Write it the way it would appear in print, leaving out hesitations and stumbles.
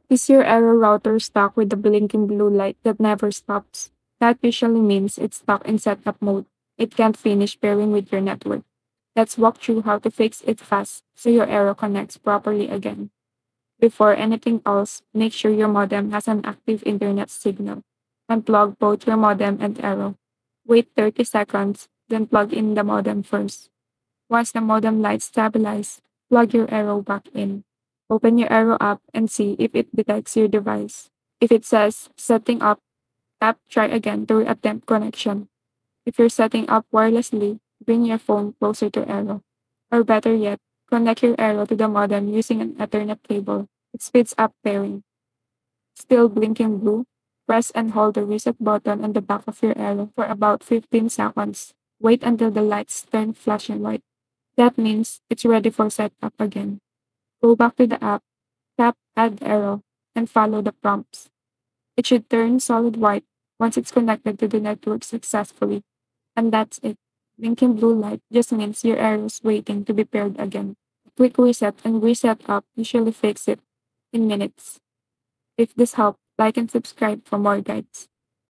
Is your error router stuck with the blinking blue light that never stops? That usually means it's stuck in setup mode. It can't finish pairing with your network. Let's walk through how to fix it fast so your arrow connects properly again. Before anything else, make sure your modem has an active internet signal. Unplug both your modem and arrow. Wait 30 seconds, then plug in the modem first. Once the modem lights stabilize, plug your arrow back in. Open your arrow app and see if it detects your device. If it says setting up, tap try again to attempt connection. If you're setting up wirelessly, bring your phone closer to arrow. Or better yet, connect your arrow to the modem using an Ethernet cable. It speeds up pairing. Still blinking blue? Press and hold the reset button on the back of your arrow for about 15 seconds. Wait until the lights turn flashing white. That means it's ready for setup again. Go back to the app, tap Add Arrow, and follow the prompts. It should turn solid white once it's connected to the network successfully. And that's it. Blinking blue light just means your arrow's waiting to be paired again. A quick reset and reset up usually fix it in minutes. If this helped, like and subscribe for more guides.